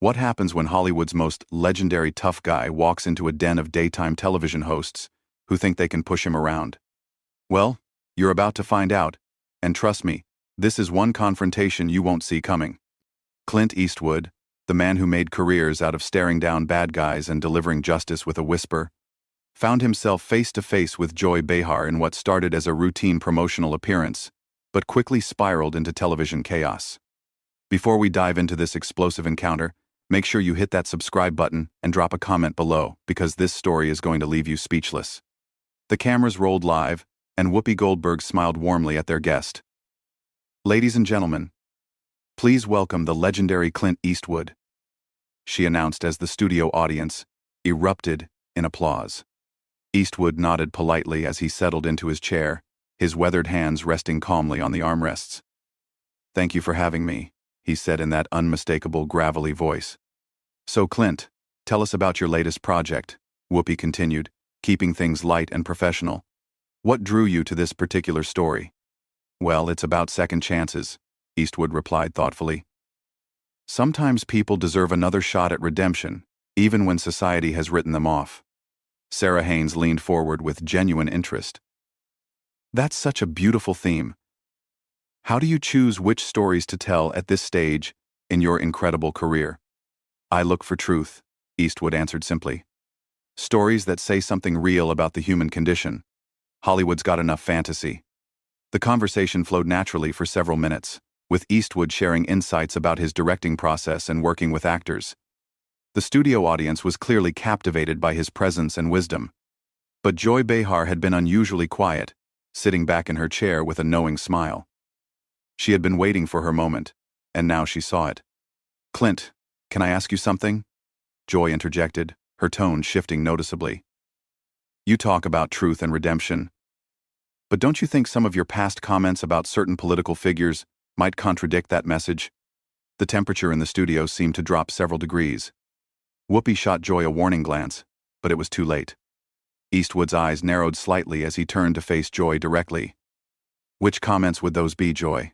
What happens when Hollywood's most legendary tough guy walks into a den of daytime television hosts who think they can push him around? Well, you're about to find out, and trust me, this is one confrontation you won't see coming. Clint Eastwood, the man who made careers out of staring down bad guys and delivering justice with a whisper, found himself face to face with Joy Behar in what started as a routine promotional appearance, but quickly spiraled into television chaos. Before we dive into this explosive encounter, make sure you hit that subscribe button and drop a comment below, because this story is going to leave you speechless. The cameras rolled live, and Whoopi Goldberg smiled warmly at their guest. "Ladies and gentlemen, please welcome the legendary Clint Eastwood," she announced as the studio audience erupted in applause. Eastwood nodded politely as he settled into his chair, his weathered hands resting calmly on the armrests. "Thank you for having me," he said in that unmistakable gravelly voice. "So Clint, tell us about your latest project," Whoopi continued, keeping things light and professional. "What drew you to this particular story?" "Well, it's about second chances," Eastwood replied thoughtfully. "Sometimes people deserve another shot at redemption, even when society has written them off." Sarah Haynes leaned forward with genuine interest. "That's such a beautiful theme. How do you choose which stories to tell at this stage in your incredible career?" "I look for truth," Eastwood answered simply. "Stories that say something real about the human condition. Hollywood's got enough fantasy." The conversation flowed naturally for several minutes, with Eastwood sharing insights about his directing process and working with actors. The studio audience was clearly captivated by his presence and wisdom. But Joy Behar had been unusually quiet, sitting back in her chair with a knowing smile. She had been waiting for her moment, and now she saw it. "Clint, can I ask you something?" Joy interjected, her tone shifting noticeably. "You talk about truth and redemption, but don't you think some of your past comments about certain political figures might contradict that message?" The temperature in the studio seemed to drop several degrees. Whoopi shot Joy a warning glance, but it was too late. Eastwood's eyes narrowed slightly as he turned to face Joy directly. "Which comments would those be, Joy?"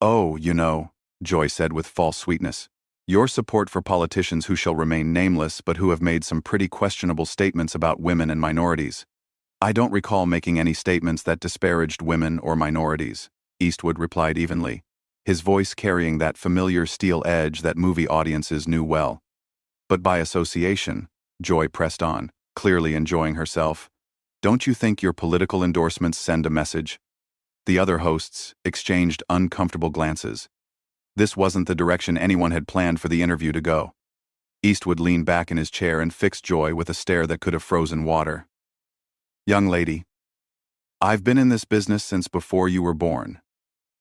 "Oh, you know," Joy said with false sweetness, "your support for politicians who shall remain nameless but who have made some pretty questionable statements about women and minorities." "I don't recall making any statements that disparaged women or minorities," Eastwood replied evenly, his voice carrying that familiar steel edge that movie audiences knew well. "But by association," Joy pressed on, clearly enjoying herself, "don't you think your political endorsements send a message?" The other hosts exchanged uncomfortable glances. This wasn't the direction anyone had planned for the interview to go. Eastwood leaned back in his chair and fixed Joy with a stare that could have frozen water. "Young lady, I've been in this business since before you were born.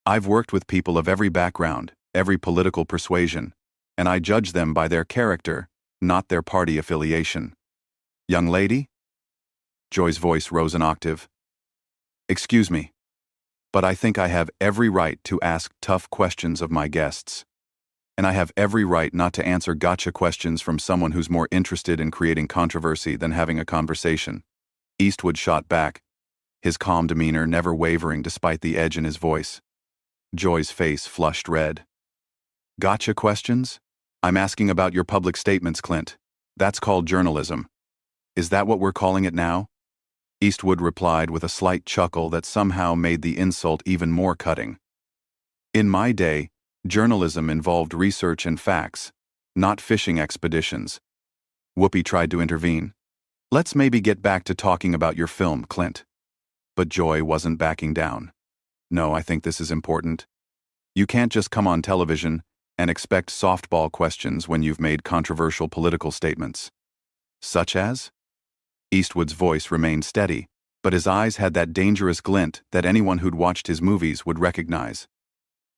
I've worked with people of every background, every political persuasion, and I judge them by their character, not their party affiliation." "Young lady?" Joy's voice rose an octave. "Excuse me, but I think I have every right to ask tough questions of my guests. And I have every right not to answer gotcha questions from someone who's more interested in creating controversy than having a conversation." Eastwood shot back, his calm demeanor never wavering despite the edge in his voice. Joy's face flushed red. "Gotcha questions? I'm asking about your public statements, Clint. That's called journalism. Is that what we're calling it now?" Eastwood replied with a slight chuckle that somehow made the insult even more cutting. "In my day, journalism involved research and facts, not fishing expeditions." Whoopi tried to intervene. "Let's maybe get back to talking about your film, Clint." But Joy wasn't backing down. "No, I think this is important. You can't just come on television and expect softball questions when you've made controversial political statements." "Such as?" Eastwood's voice remained steady, but his eyes had that dangerous glint that anyone who'd watched his movies would recognize.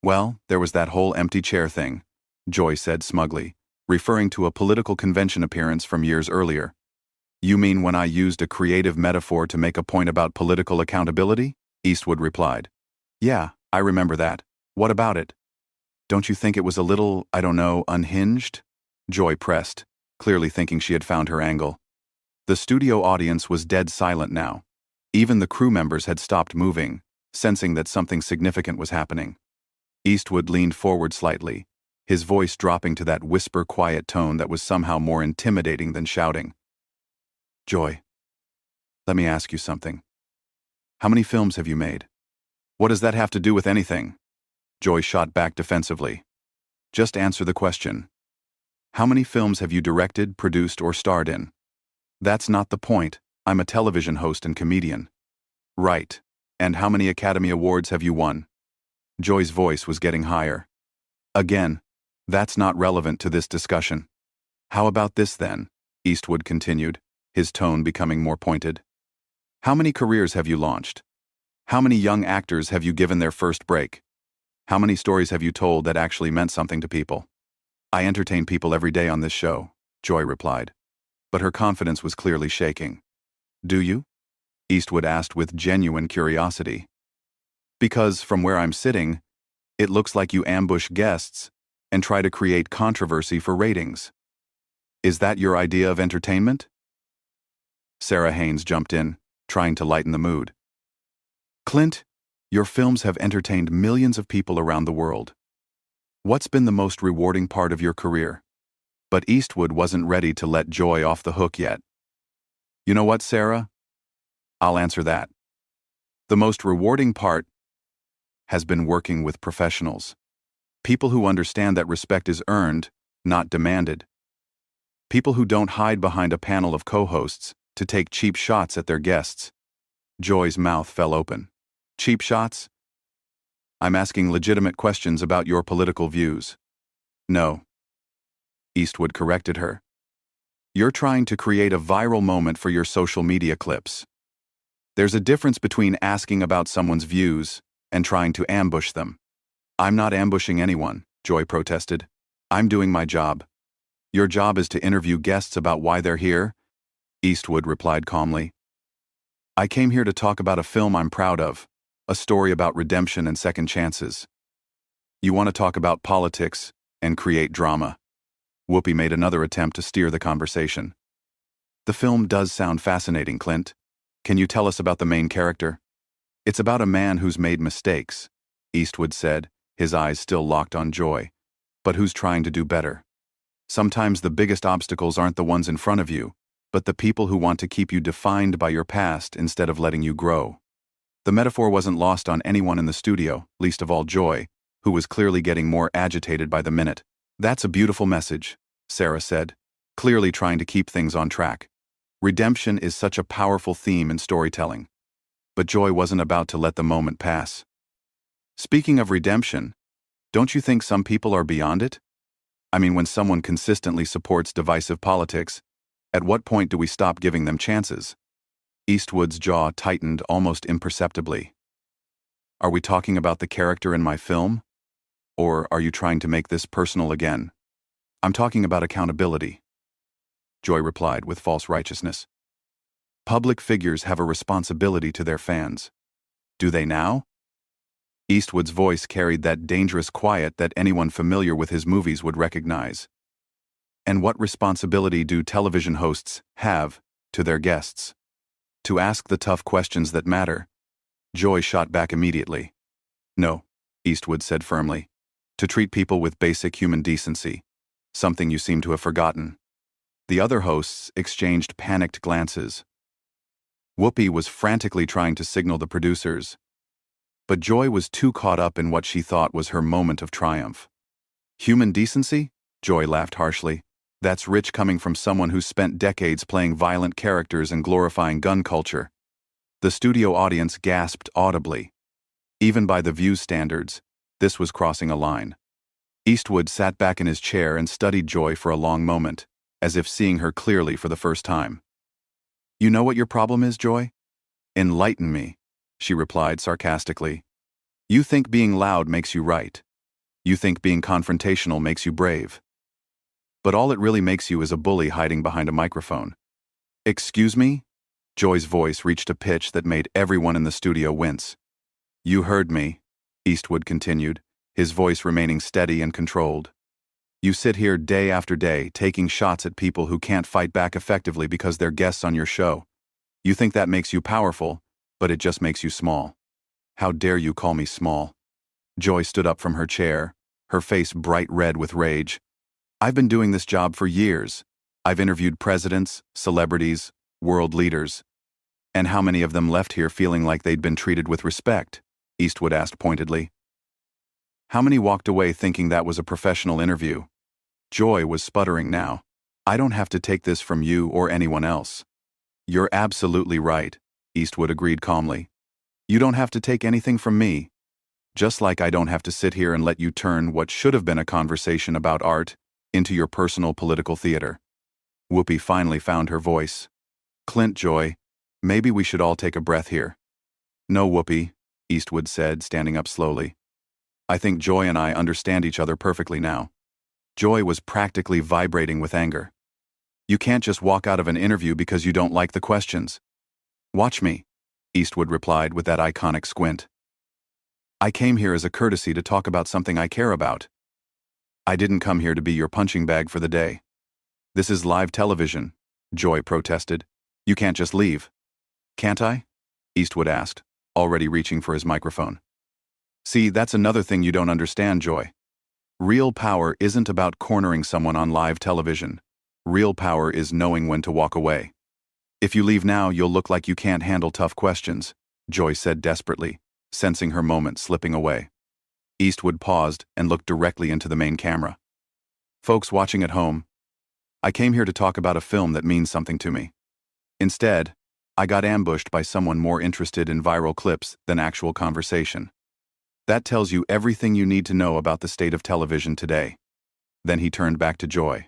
"Well, there was that whole empty chair thing," Joy said smugly, referring to a political convention appearance from years earlier. "You mean when I used a creative metaphor to make a point about political accountability?" Eastwood replied. "Yeah, I remember that. What about it?" "Don't you think it was a little, I don't know, unhinged?" Joy pressed, clearly thinking she had found her angle. The studio audience was dead silent now. Even the crew members had stopped moving, sensing that something significant was happening. Eastwood leaned forward slightly, his voice dropping to that whisper-quiet tone that was somehow more intimidating than shouting. "Joy, let me ask you something. How many films have you made?" "What does that have to do with anything?" Joy shot back defensively. "Just answer the question. How many films have you directed, produced, or starred in?" "That's not the point. I'm a television host and comedian." "Right. And how many Academy Awards have you won?" Joy's voice was getting higher. "Again, that's not relevant to this discussion." "How about this then?" Eastwood continued, his tone becoming more pointed. "How many careers have you launched? How many young actors have you given their first break? How many stories have you told that actually meant something to people?" "I entertain people every day on this show," Joy replied. But her confidence was clearly shaking. "Do you?" Eastwood asked with genuine curiosity. "Because, from where I'm sitting, it looks like you ambush guests and try to create controversy for ratings. Is that your idea of entertainment?" Sarah Haynes jumped in, trying to lighten the mood. "Clint, your films have entertained millions of people around the world. What's been the most rewarding part of your career?" But Eastwood wasn't ready to let Joy off the hook yet. "You know what, Sarah? I'll answer that. The most rewarding part has been working with professionals. People who understand that respect is earned, not demanded. People who don't hide behind a panel of co-hosts to take cheap shots at their guests." Joy's mouth fell open. "Cheap shots? I'm asking legitimate questions about your political views." "No," Eastwood corrected her. "You're trying to create a viral moment for your social media clips. There's a difference between asking about someone's views and trying to ambush them." "I'm not ambushing anyone," Joy protested. "I'm doing my job." "Your job is to interview guests about why they're here," Eastwood replied calmly. "I came here to talk about a film I'm proud of, a story about redemption and second chances. You want to talk about politics and create drama." Whoopi made another attempt to steer the conversation. "The film does sound fascinating, Clint. Can you tell us about the main character?" "It's about a man who's made mistakes," Eastwood said, his eyes still locked on Joy, "but who's trying to do better. Sometimes the biggest obstacles aren't the ones in front of you, but the people who want to keep you defined by your past instead of letting you grow." The metaphor wasn't lost on anyone in the studio, least of all Joy, who was clearly getting more agitated by the minute. "That's a beautiful message," Sarah said, clearly trying to keep things on track. "Redemption is such a powerful theme in storytelling." But Joy wasn't about to let the moment pass. "Speaking of redemption, don't you think some people are beyond it? I mean, when someone consistently supports divisive politics, at what point do we stop giving them chances?" Eastwood's jaw tightened almost imperceptibly. "Are we talking about the character in my film? Or are you trying to make this personal again?" "I'm talking about accountability," Joy replied with false righteousness. "Public figures have a responsibility to their fans. Do they now?" Eastwood's voice carried that dangerous quiet that anyone familiar with his movies would recognize. "And what responsibility do television hosts have to their guests? To ask the tough questions that matter." Joy shot back immediately. "No," Eastwood said firmly. "To treat people with basic human decency, something you seem to have forgotten." The other hosts exchanged panicked glances. Whoopi was frantically trying to signal the producers, but Joy was too caught up in what she thought was her moment of triumph. "Human decency?" Joy laughed harshly. "That's rich coming from someone who spent decades playing violent characters and glorifying gun culture." The studio audience gasped audibly. Even by the View's standards, this was crossing a line. Eastwood sat back in his chair and studied Joy for a long moment, as if seeing her clearly for the first time. "You know what your problem is, Joy?" "Enlighten me," she replied sarcastically. "You think being loud makes you right. You think being confrontational makes you brave. But all it really makes you is a bully hiding behind a microphone." "Excuse me?" Joy's voice reached a pitch that made everyone in the studio wince. "You heard me," Eastwood continued, his voice remaining steady and controlled. "You sit here day after day taking shots at people who can't fight back effectively because they're guests on your show. You think that makes you powerful, but it just makes you small." "How dare you call me small?" Joy stood up from her chair, her face bright red with rage. "I've been doing this job for years. I've interviewed presidents, celebrities, world leaders. And how many of them left here feeling like they'd been treated with respect?" Eastwood asked pointedly. "How many walked away thinking that was a professional interview?" Joy was sputtering now. "I don't have to take this from you or anyone else." "You're absolutely right," Eastwood agreed calmly. "You don't have to take anything from me. Just like I don't have to sit here and let you turn what should have been a conversation about art into your personal political theater." Whoopi finally found her voice. "Clint, Joy, maybe we should all take a breath here." "No, Whoopi," Eastwood said, standing up slowly. "I think Joy and I understand each other perfectly now." Joy was practically vibrating with anger. "You can't just walk out of an interview because you don't like the questions." "Watch me," Eastwood replied with that iconic squint. "I came here as a courtesy to talk about something I care about. I didn't come here to be your punching bag for the day." "This is live television," Joy protested. "You can't just leave." "Can't I?" Eastwood asked, already reaching for his microphone. "See, that's another thing you don't understand, Joy. Real power isn't about cornering someone on live television. Real power is knowing when to walk away. If you leave now, you'll look like you can't handle tough questions," Joy said desperately, sensing her moment slipping away. Eastwood paused and looked directly into the main camera. "Folks watching at home, I came here to talk about a film that means something to me. Instead, I got ambushed by someone more interested in viral clips than actual conversation. That tells you everything you need to know about the state of television today." Then he turned back to Joy.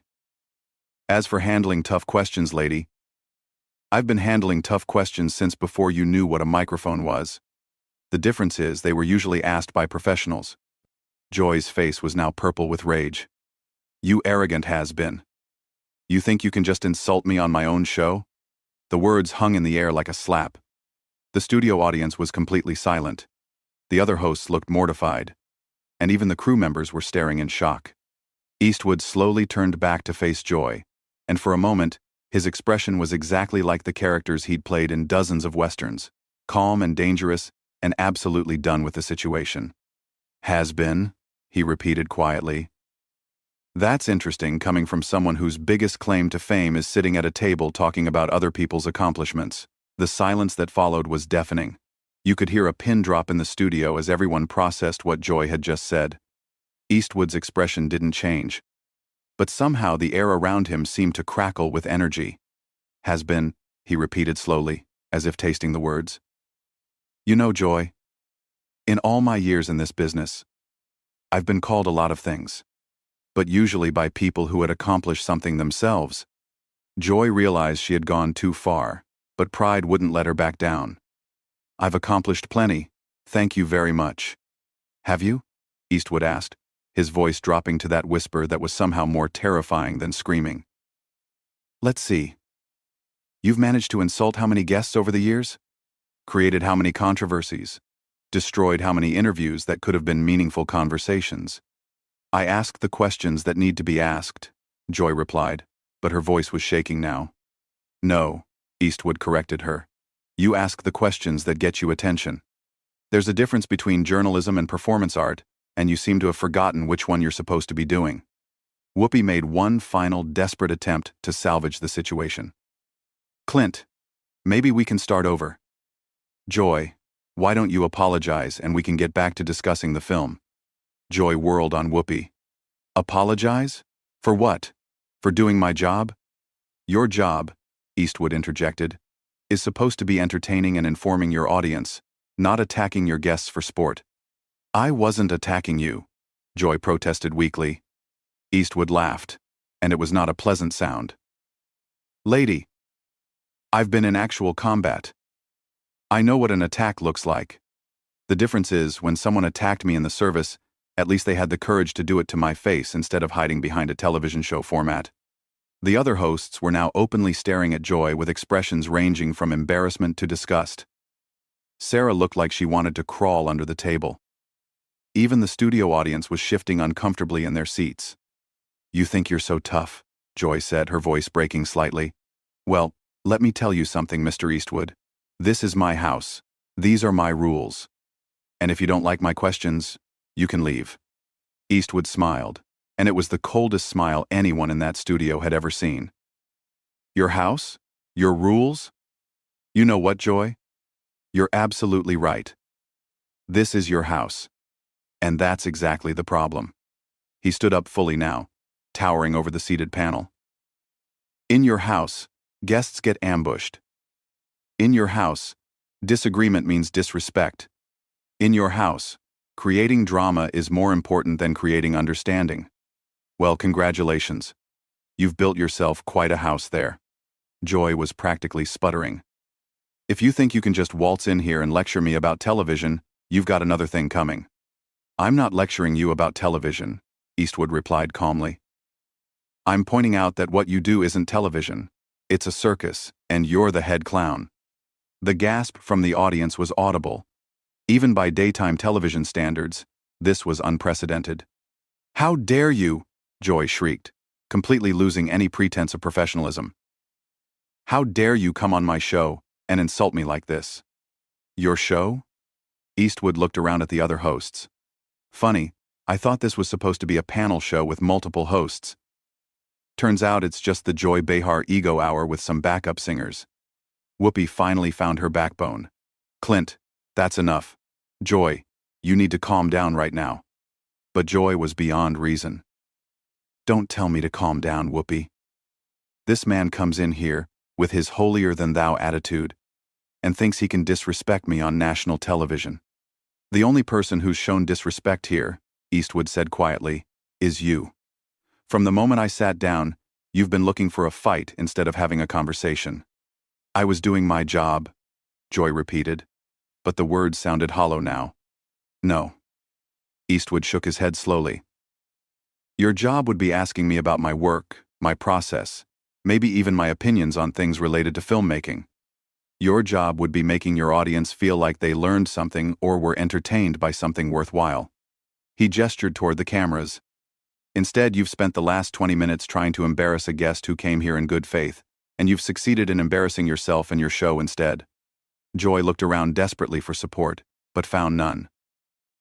"As for handling tough questions, lady, I've been handling tough questions since before you knew what a microphone was. The difference is they were usually asked by professionals." Joy's face was now purple with rage. "You arrogant has-been. You think you can just insult me on my own show?" The words hung in the air like a slap. The studio audience was completely silent. The other hosts looked mortified, and even the crew members were staring in shock. Eastwood slowly turned back to face Joy, and for a moment, his expression was exactly like the characters he'd played in dozens of westerns, calm and dangerous and absolutely done with the situation. "Has been," he repeated quietly. "That's interesting coming from someone whose biggest claim to fame is sitting at a table talking about other people's accomplishments." The silence that followed was deafening. You could hear a pin drop in the studio as everyone processed what Joy had just said. Eastwood's expression didn't change, but somehow the air around him seemed to crackle with energy. "Has been," he repeated slowly, as if tasting the words. "You know, Joy, in all my years in this business, I've been called a lot of things, but usually by people who had accomplished something themselves." Joy realized she had gone too far, but pride wouldn't let her back down. "I've accomplished plenty, thank you very much." "Have you?" Eastwood asked, his voice dropping to that whisper that was somehow more terrifying than screaming. "Let's see. You've managed to insult how many guests over the years? Created how many controversies? Destroyed how many interviews that could have been meaningful conversations?" "I ask the questions that need to be asked," Joy replied, but her voice was shaking now. "No," Eastwood corrected her. "You ask the questions that get you attention. There's a difference between journalism and performance art, and you seem to have forgotten which one you're supposed to be doing." Whoopi made one final desperate attempt to salvage the situation. "Clint, maybe we can start over. Joy, why don't you apologize and we can get back to discussing the film?" Joy whirled on Whoopi. "Apologize? For what? For doing my job?" "Your job," Eastwood interjected, "is supposed to be entertaining and informing your audience, not attacking your guests for sport." "I wasn't attacking you," Joy protested weakly. Eastwood laughed, and it was not a pleasant sound. "Lady, I've been in actual combat. I know what an attack looks like. The difference is, when someone attacked me in the service, at least they had the courage to do it to my face instead of hiding behind a television show format." The other hosts were now openly staring at Joy with expressions ranging from embarrassment to disgust. Sarah looked like she wanted to crawl under the table. Even the studio audience was shifting uncomfortably in their seats. "You think you're so tough," Joy said, her voice breaking slightly. "Well, let me tell you something, Mr. Eastwood. This is my house. These are my rules. And if you don't like my questions, you can leave." Eastwood smiled, and it was the coldest smile anyone in that studio had ever seen. Your house? Your rules? You know what, Joy? You're absolutely right. This is your house. And that's exactly the problem. He stood up fully now, towering over the seated panel. In your house, guests get ambushed. In your house, disagreement means disrespect. In your house, creating drama is more important than creating understanding. Well, congratulations. You've built yourself quite a house there. Joy was practically sputtering. If you think you can just waltz in here and lecture me about television, you've got another thing coming. I'm not lecturing you about television, Eastwood replied calmly. I'm pointing out that what you do isn't television. It's a circus, and you're the head clown. The gasp from the audience was audible. Even by daytime television standards, this was unprecedented. How dare you? Joy shrieked, completely losing any pretense of professionalism. How dare you come on my show and insult me like this? Your show? Eastwood looked around at the other hosts. Funny, I thought this was supposed to be a panel show with multiple hosts. Turns out it's just the Joy Behar ego hour with some backup singers. Whoopi finally found her backbone. Clint, that's enough. Joy, you need to calm down right now. But Joy was beyond reason. Don't tell me to calm down, Whoopi. This man comes in here with his holier-than-thou attitude and thinks he can disrespect me on national television. The only person who's shown disrespect here, Eastwood said quietly, is you. From the moment I sat down, you've been looking for a fight instead of having a conversation. I was doing my job, Joy repeated, but the words sounded hollow now. No. Eastwood shook his head slowly. Your job would be asking me about my work, my process, maybe even my opinions on things related to filmmaking. Your job would be making your audience feel like they learned something or were entertained by something worthwhile. He gestured toward the cameras. Instead, you've spent the last 20 minutes trying to embarrass a guest who came here in good faith, and you've succeeded in embarrassing yourself and your show instead. Joy looked around desperately for support, but found none.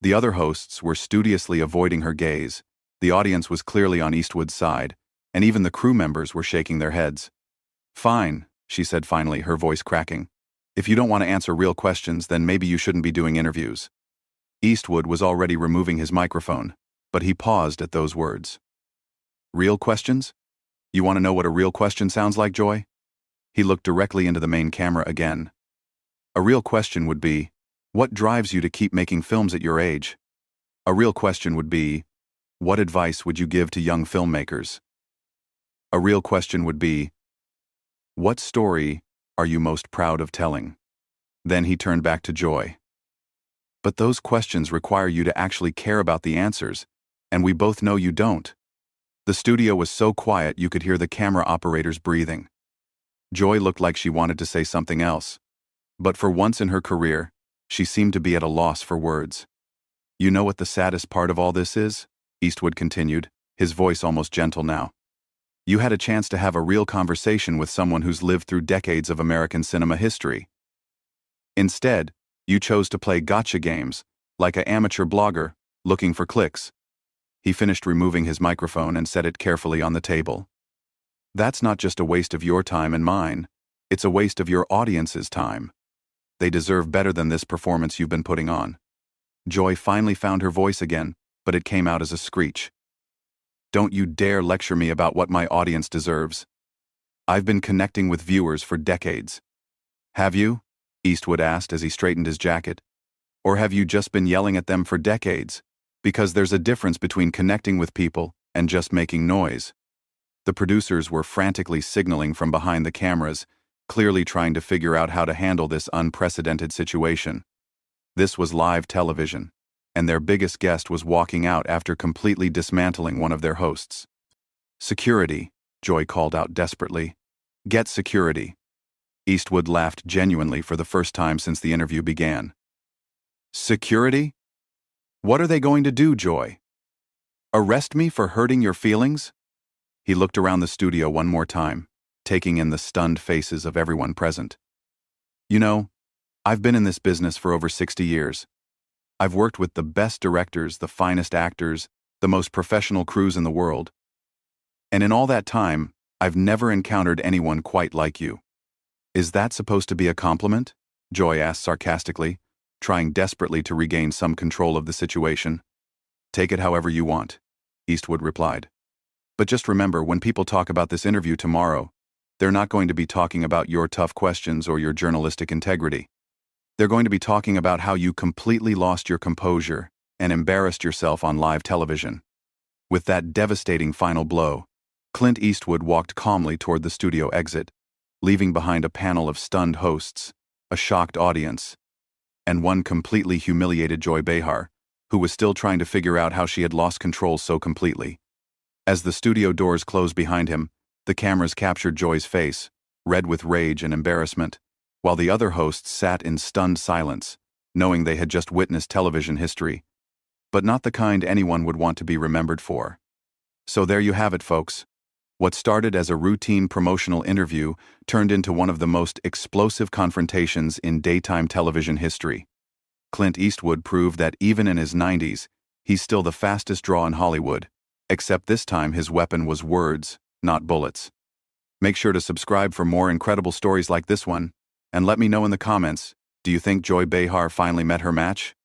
The other hosts were studiously avoiding her gaze. The audience was clearly on Eastwood's side, and even the crew members were shaking their heads. Fine, she said finally, her voice cracking. If you don't want to answer real questions, then maybe you shouldn't be doing interviews. Eastwood was already removing his microphone, but he paused at those words. Real questions? You want to know what a real question sounds like, Joy? He looked directly into the main camera again. A real question would be, what drives you to keep making films at your age? A real question would be, what advice would you give to young filmmakers? A real question would be, what story are you most proud of telling? Then he turned back to Joy. But those questions require you to actually care about the answers, and we both know you don't. The studio was so quiet you could hear the camera operators breathing. Joy looked like she wanted to say something else, but for once in her career, she seemed to be at a loss for words. You know what the saddest part of all this is? Eastwood continued, his voice almost gentle now. You had a chance to have a real conversation with someone who's lived through decades of American cinema history. Instead, you chose to play gotcha games, like an amateur blogger, looking for clicks. He finished removing his microphone and set it carefully on the table. That's not just a waste of your time and mine, it's a waste of your audience's time. They deserve better than this performance you've been putting on. Joy finally found her voice again, but it came out as a screech. Don't you dare lecture me about what my audience deserves. I've been connecting with viewers for decades. Have you? Eastwood asked as he straightened his jacket. Or have you just been yelling at them for decades? Because there's a difference between connecting with people and just making noise. The producers were frantically signaling from behind the cameras, clearly trying to figure out how to handle this unprecedented situation. This was live television, and their biggest guest was walking out after completely dismantling one of their hosts. Security, Joy called out desperately. Get security. Eastwood laughed genuinely for the first time since the interview began. Security? What are they going to do, Joy? Arrest me for hurting your feelings? He looked around the studio one more time, taking in the stunned faces of everyone present. You know, I've been in this business for over 60 years. I've worked with the best directors, the finest actors, the most professional crews in the world. And in all that time, I've never encountered anyone quite like you. Is that supposed to be a compliment? Joy asked sarcastically, trying desperately to regain some control of the situation. Take it however you want, Eastwood replied. But just remember, when people talk about this interview tomorrow, they're not going to be talking about your tough questions or your journalistic integrity. They're going to be talking about how you completely lost your composure and embarrassed yourself on live television. With that devastating final blow, Clint Eastwood walked calmly toward the studio exit, leaving behind a panel of stunned hosts, a shocked audience, and one completely humiliated Joy Behar, who was still trying to figure out how she had lost control so completely. As the studio doors closed behind him, the cameras captured Joy's face, red with rage and embarrassment, while the other hosts sat in stunned silence, knowing they had just witnessed television history, but not the kind anyone would want to be remembered for. So there you have it, folks. What started as a routine promotional interview turned into one of the most explosive confrontations in daytime television history. Clint Eastwood proved that even in his 90s, he's still the fastest draw in Hollywood, except this time his weapon was words, not bullets. Make sure to subscribe for more incredible stories like this one, and let me know in the comments, do you think Joy Behar finally met her match?